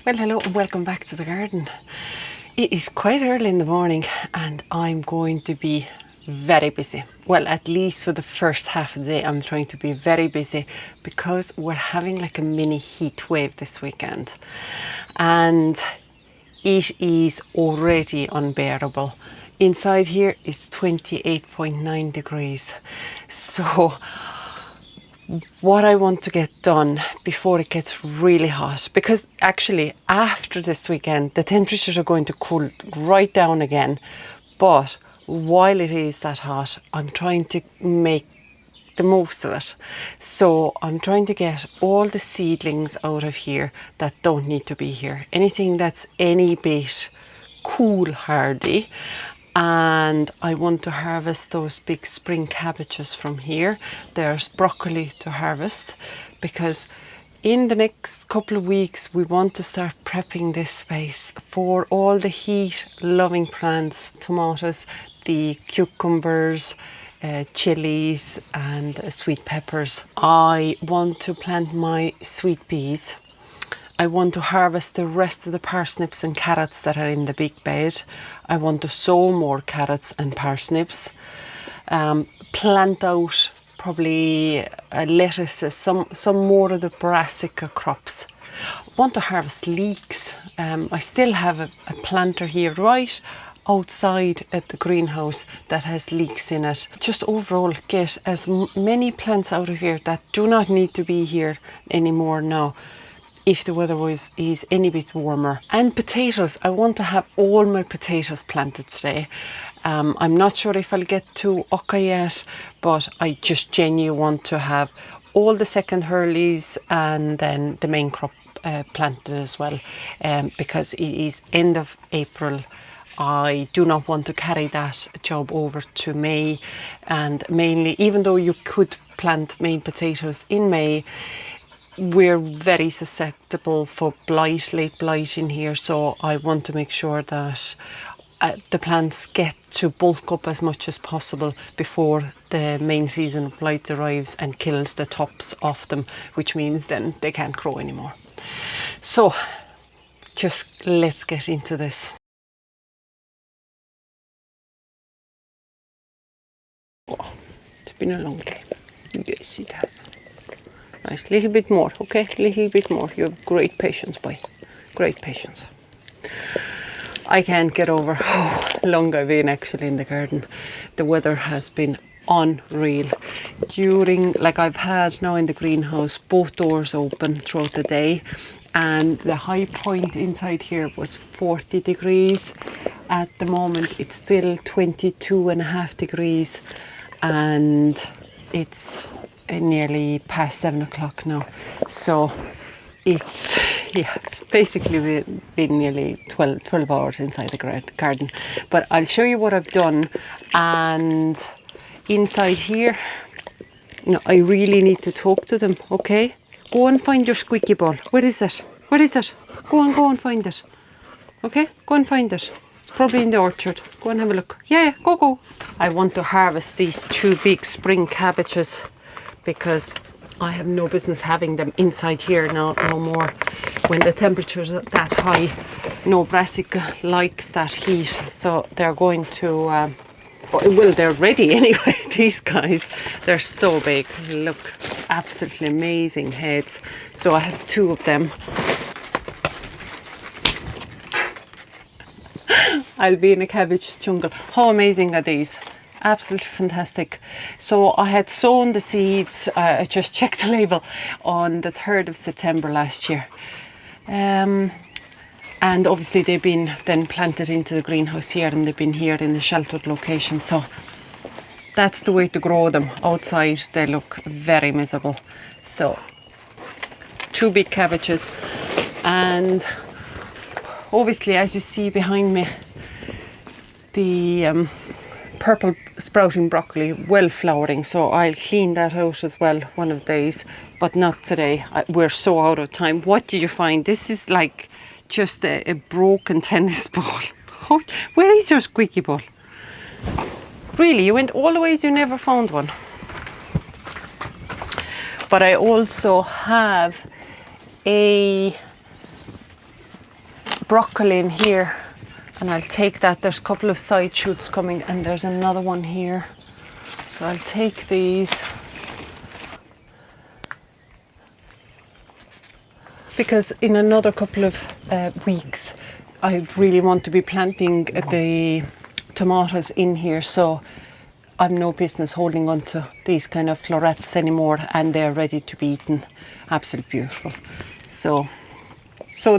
Well, hello and welcome back to the garden. It is quite early in the morning and I'm going to be very busy. Well, at least for the first half of the day I'm trying to be very busy because we're having like a mini heat wave this weekend and it is already unbearable. Inside here is 28.9 degrees. So what I want to get done before it gets really hot, because actually after this weekend the temperatures are going to cool right down again, but while it is that hot I'm trying to make the most of it. So I'm trying to get all the seedlings out of here that don't need to be here, anything that's any bit cool hardy. And I want to harvest those big spring cabbages from here. There's broccoli to harvest because in the next couple of weeks we want to start prepping this space for all the heat loving plants, tomatoes, the cucumbers, chilies and sweet peppers. I want to plant my sweet peas. I want to harvest the rest of the parsnips and carrots that are in the big bed. I want to sow more carrots and parsnips. Plant out probably lettuces, some more of the Brassica crops. I want to harvest leeks. I still have a planter here right outside at the greenhouse that has leeks in it. Just overall get as many plants out of here that do not need to be here anymore now, if the weather is any bit warmer. And potatoes, I want to have all my potatoes planted today. I'm not sure if I'll get to Oca yet, but I just genuinely want to have all the second hurleys and then the main crop planted as well, because it is end of April. I do not want to carry that job over to May, and mainly, even though you could plant May potatoes in May, we're very susceptible for blight, late blight in here, so I want to make sure that the plants get to bulk up as much as possible before the main season of blight arrives and kills the tops off them, which means then they can't grow anymore. So just let's get into this. Oh, it's been a long day. Yes, it has. Nice, little bit more, okay? Little bit more. You have great patience, boy. Great patience. I can't get over how long I've been actually in the garden. The weather has been unreal. I've had now in the greenhouse both doors open throughout the day, and the high point inside here was 40 degrees. At the moment it's still 22.5 degrees and it's nearly past 7 o'clock now, so it's basically been nearly 12 hours inside the garden. But I'll show you what I've done. And inside here, I really need to talk to them. Okay, go and find your squeaky ball. Where is it? Go and find it. Okay, go and find it. It's probably in the orchard. Go and have a look. Yeah, go. I want to harvest these two big spring cabbages because I have no business having them inside here no more. When the temperatures are that high, no Brassica likes that heat, so they're going to, they're ready anyway. These guys, they're so big. Look, absolutely amazing heads. So I have two of them. I'll be in a cabbage jungle. How amazing are these? Absolutely fantastic. So I had sown the seeds, I just checked the label, on the 3rd of September last year. And obviously they've been then planted into the greenhouse here, and they've been here in the sheltered location. So that's the way to grow them. Outside they look very miserable. So two big cabbages, and obviously as you see behind me, the purple sprouting broccoli, well flowering, so I'll clean that out as well one of these, but not today. We're so out of time. What did you find? This is like just a broken tennis ball. Where is your squeaky ball? Really, you went all the ways, you never found one? But I also have a broccoli in here, and I'll take that. There's a couple of side shoots coming, and there's another one here. So I'll take these. Because in another couple of weeks, I really want to be planting the tomatoes in here, so I've no business holding on to these kind of florets anymore, and they're ready to be eaten. Absolutely beautiful. So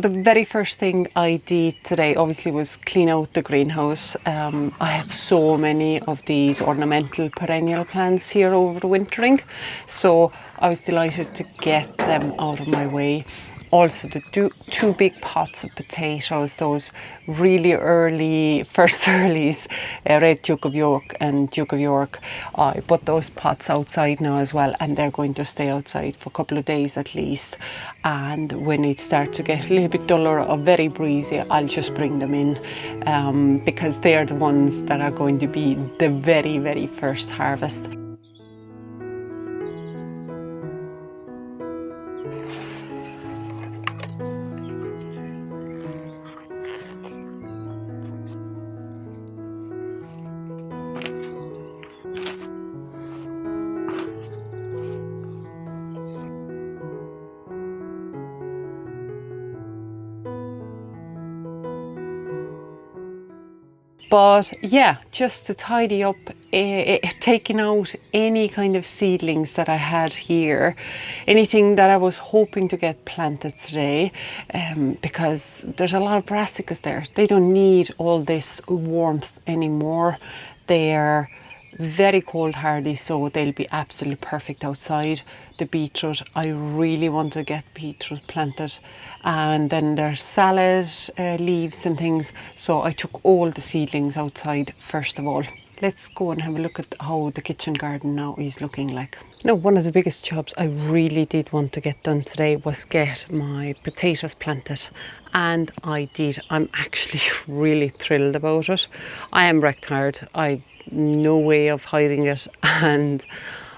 the very first thing I did today obviously was clean out the greenhouse. I had so many of these ornamental perennial plants here over the wintering, so I was delighted to get them out of my way. Also the two big pots of potatoes, those really early, first earlies, Red Duke of York and Duke of York. I put those pots outside now as well, and they're going to stay outside for a couple of days at least. And when it starts to get a little bit duller or very breezy, I'll just bring them in, because they're the ones that are going to be the very, very first harvest. But yeah, just to tidy up, taking out any kind of seedlings that I had here, anything that I was hoping to get planted today, because there's a lot of brassicas there. They don't need all this warmth anymore. They're very cold hardy, so they'll be absolutely perfect outside. The beetroot, I really want to get beetroot planted, and then there's salad leaves and things, so I took all the seedlings outside first of all. Let's go and have a look at how the kitchen garden now is looking like. Now, one of the biggest jobs I really did want to get done today was get my potatoes planted, and I did. I'm actually really thrilled about it. I am wrecked hard. I no way of hiding it, and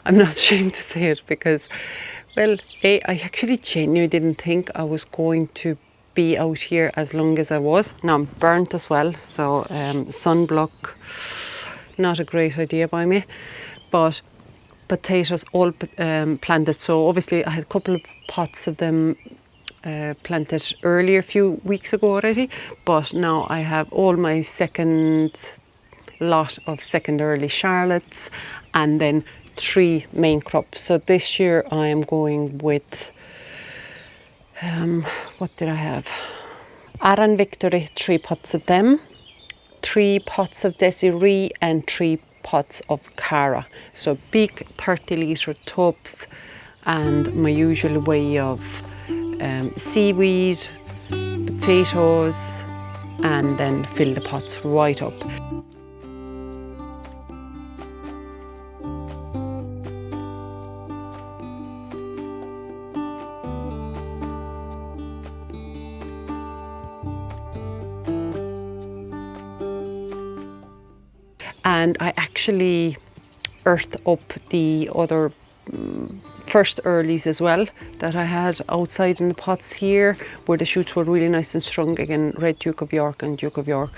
I'm not ashamed to say it, because, well, I actually genuinely didn't think I was going to be out here as long as I was. Now I'm burnt as well, so sunblock, not a great idea by me. But potatoes all planted, so obviously I had a couple of pots of them planted earlier, a few weeks ago already, but now I have all my second lot of second early Charlottes, and then 3 main crops. So this year I am going with what did I have? Aran Victory, 3 pots of them, 3 pots of Desiree, and 3 pots of Cara. So big 30-litre tubs, and my usual way of seaweed, potatoes, and then fill the pots right up. And I actually earthed up the other first earlies as well that I had outside in the pots here, where the shoots were really nice and strong. Again, Red Duke of York and Duke of York,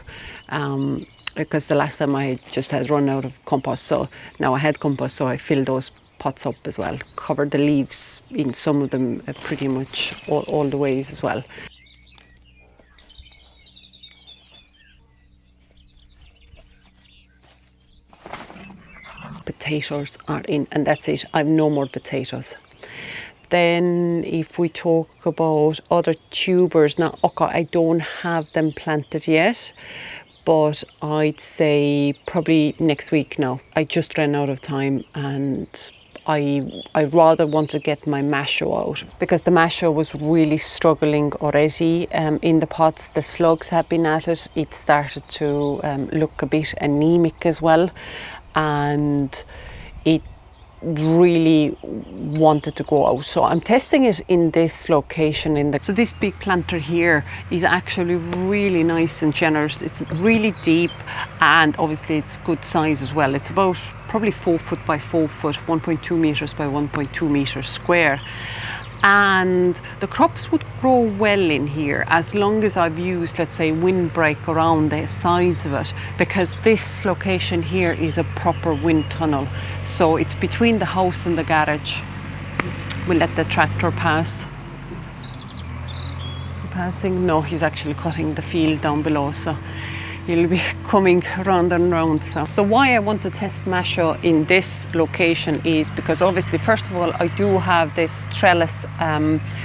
because the last time I just had run out of compost, so now I had compost, so I filled those pots up as well. Covered the leaves in some of them pretty much all the ways as well. Potatoes are in, and that's it. I've no more potatoes. Then if we talk about other tubers, now okay, I don't have them planted yet, but I'd say probably next week now. I just ran out of time, and I rather want to get my mashua out, because the mashua was really struggling already in the pots. The slugs have been at it. It started to look a bit anemic as well, and it really wanted to go out. So I'm testing it in this location. So this big planter here is actually really nice and generous. It's really deep, and obviously it's good size as well. It's about probably 4 foot by 4 foot, 1.2 meters by 1.2 meters square. and the crops would grow well in here as long as I've used, let's say, windbreak around the sides of it, because this location here is a proper wind tunnel, so it's between the house and the garage. We'll let the tractor pass. Is he passing? No, he's actually cutting the field down below, so he'll be coming round and round. So why I want to test mashua in this location is because obviously, first of all, I do have this trellis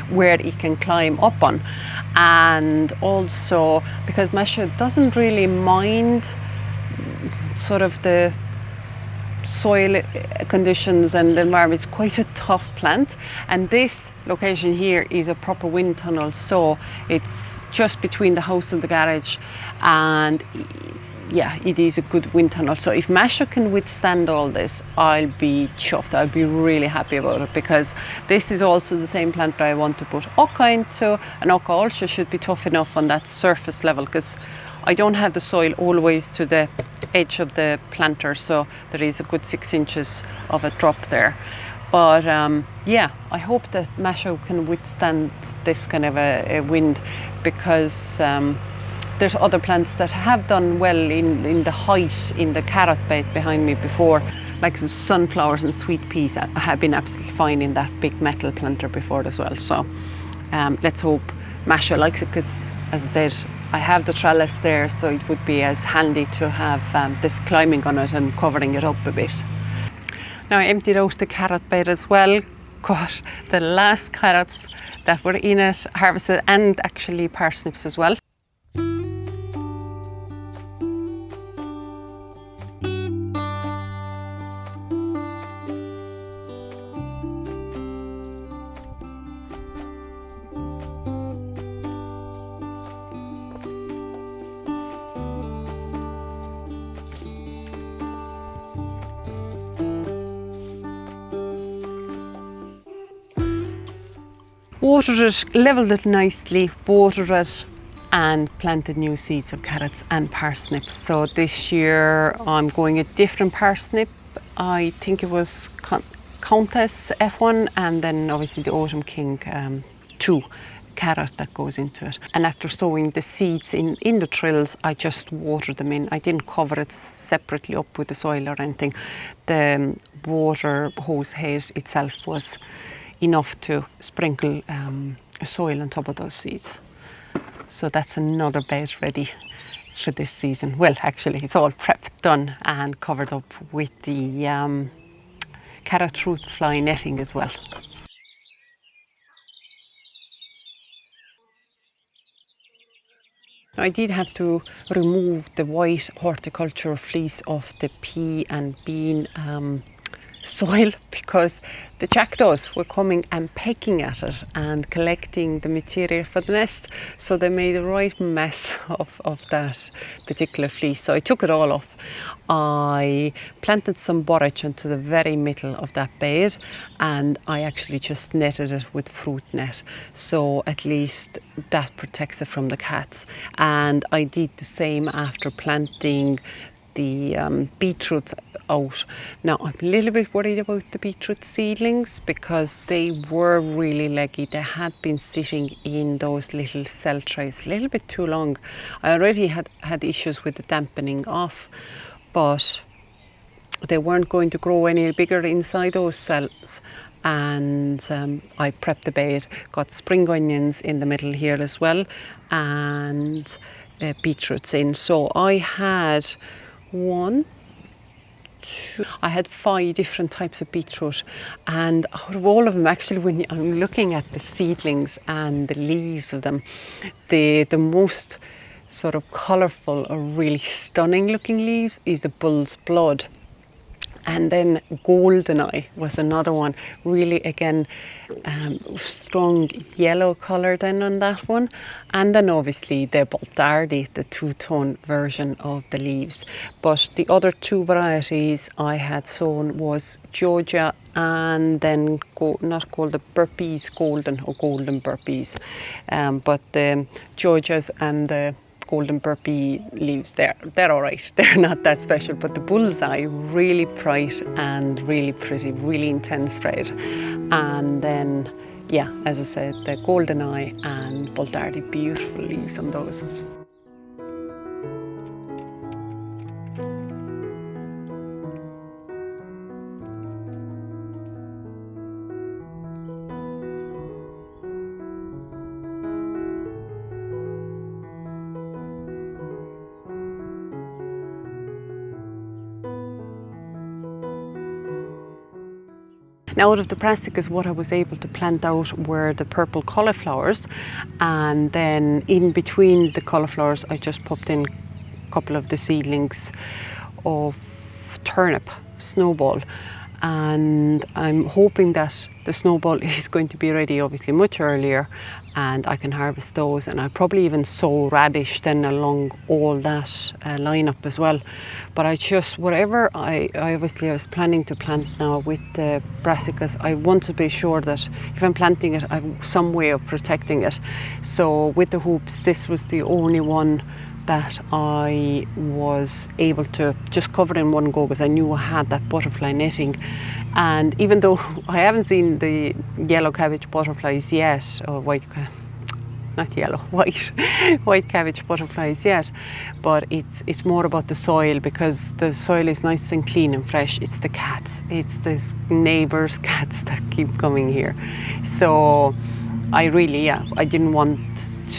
where it can climb up on, and also because mashua doesn't really mind sort of the soil conditions and the environment. It's quite a tough plant, and this location here is a proper wind tunnel, so it's just between the house and the garage, and yeah, it is a good wind tunnel. So if mashua can withstand all this, I'll be chuffed. I'll be really happy about it, because this is also the same plant that I want to put oca into, and oca also should be tough enough on that surface level, because I don't have the soil always to the edge of the planter, so there is a good 6 inches of a drop there. But yeah, I hope that mashua can withstand this kind of a wind, because there's other plants that have done well in the height in the carrot bed behind me before, like the sunflowers and sweet peas have been absolutely fine in that big metal planter before as well. So let's hope mashua likes it, because as I said, I have the trellis there, so it would be as handy to have this climbing on it and covering it up a bit. Now I emptied out the carrot bed as well, got the last carrots that were in it harvested, and actually parsnips as well. Watered it, levelled it nicely, watered it, and planted new seeds of carrots and parsnips. So this year I'm going a different parsnip. I think it was Countess F1, and then obviously the Autumn King 2 carrot that goes into it. And after sowing the seeds in the trills, I just watered them in. I didn't cover it separately up with the soil or anything. The water hose head itself was enough to sprinkle soil on top of those seeds. So that's another bed ready for this season. Well, actually, it's all prepped, done, and covered up with the carrot root fly netting as well. I did have to remove the white horticulture fleece off the pea and bean soil, because the jackdaws were coming and pecking at it and collecting the material for the nest, so they made a right mess of that particular fleece. So I took it all off. I planted some borage into the very middle of that bed, and I actually just netted it with fruit net, so at least that protects it from the cats. And I did the same after planting the beetroot out. Now I'm a little bit worried about the beetroot seedlings, because they were really leggy. They had been sitting in those little cell trays a little bit too long. I already had issues with the dampening off, but they weren't going to grow any bigger inside those cells. And I prepped the bed, got spring onions in the middle here as well, and beetroots in. So I had I had 5 different types of beetroot, and out of all of them, actually, when I'm looking at the seedlings and the leaves of them, the most sort of colourful or really stunning looking leaves is the bull's blood. And then golden eye was another one, really again strong yellow colour then on that one. And then obviously the Baldardi, the 2-tone version of the leaves. But the other 2 varieties I had sown was Georgia, and then not called the Burpees Golden, or Golden Burpees, but the Georgias and the Golden Burpee leaves, they're all right. They're not that special, but the bullseye, really bright and really pretty, really intense red. And then yeah, as I said, the golden eye and boldardi, beautiful leaves on those. Now, out of the brassicas, what I was able to plant out were the purple cauliflowers, and then in between the cauliflowers I just popped in a couple of the seedlings of turnip snowball, and I'm hoping that the snowball is going to be ready obviously much earlier and I can harvest those, and I'll probably even sow radish then along all that lineup as well. But I just, whatever I was planning to plant now with the brassicas, I want to be sure that if I'm planting it, I have some way of protecting it. So with the hoops, this was the only one that I was able to just cover in one go, because I knew I had that butterfly netting. And even though I haven't seen the yellow cabbage butterflies yet, or white cabbage butterflies yet, but it's more about the soil, because the soil is nice and clean and fresh. It's the cats, it's the neighbours' cats that keep coming here. So I really, I didn't want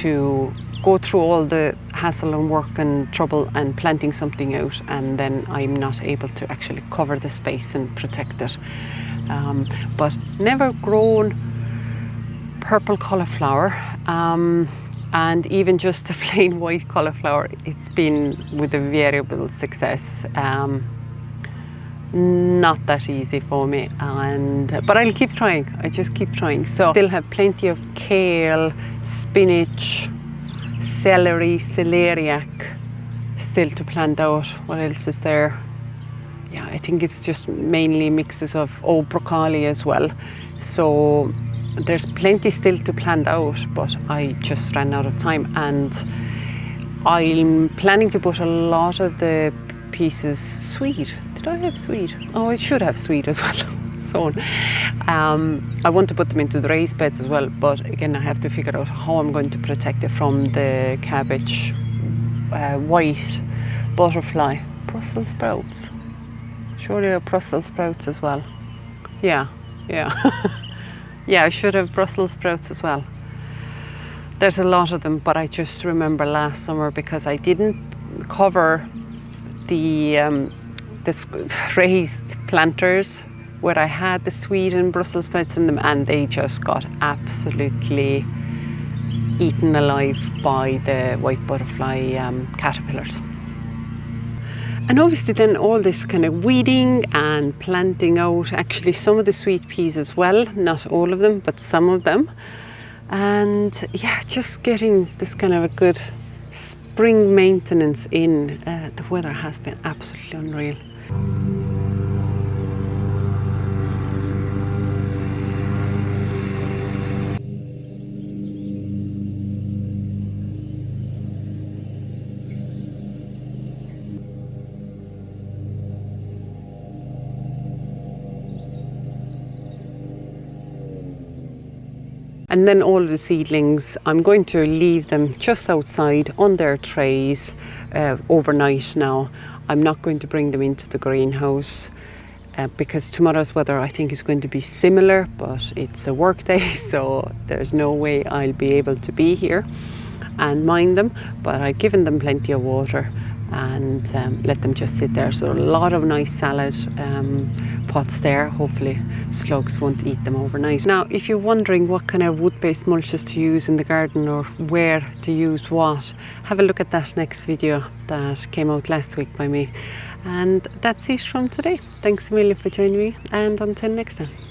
to go through all the hassle and work and trouble and planting something out, and then I'm not able to actually cover the space and protect it. But never grown purple cauliflower, and even just a plain white cauliflower, it's been with a variable success. Not that easy for me, but I'll keep trying. I just keep trying. So still have plenty of kale, spinach, celery, celeriac still to plant out. What else is there? Yeah, I think it's just mainly mixes of broccoli as well. So there's plenty still to plant out, but I just ran out of time, and I'm planning to put a lot of the pieces sweet. Did I have sweet? Oh, I should have sweet as well. So I want to put them into the raised beds as well, but again I have to figure out how I'm going to protect it from the cabbage, white butterfly, Brussels sprouts. Surely are Brussels sprouts as well. Yeah. Yeah, I should have Brussels sprouts as well. There's a lot of them, but I just remember last summer, because I didn't cover the raised planters where I had the sweet and Brussels sprouts in them, and they just got absolutely eaten alive by the white butterfly caterpillars. And obviously then all this kind of weeding and planting out actually some of the sweet peas as well, not all of them, but some of them. And yeah, just getting this kind of a good spring maintenance in. The weather has been absolutely unreal. And then all of the seedlings, I'm going to leave them just outside on their trays overnight now. I'm not going to bring them into the greenhouse because tomorrow's weather I think is going to be similar, but it's a work day, so there's no way I'll be able to be here and mind them. But I've given them plenty of water and let them just sit there. So a lot of nice salad pots there. Hopefully slugs won't eat them overnight. Now, if you're wondering what kind of wood-based mulches to use in the garden or where to use what, have a look at that next video that came out last week by me. And that's it from today. Thanks a million for joining me, and until next time.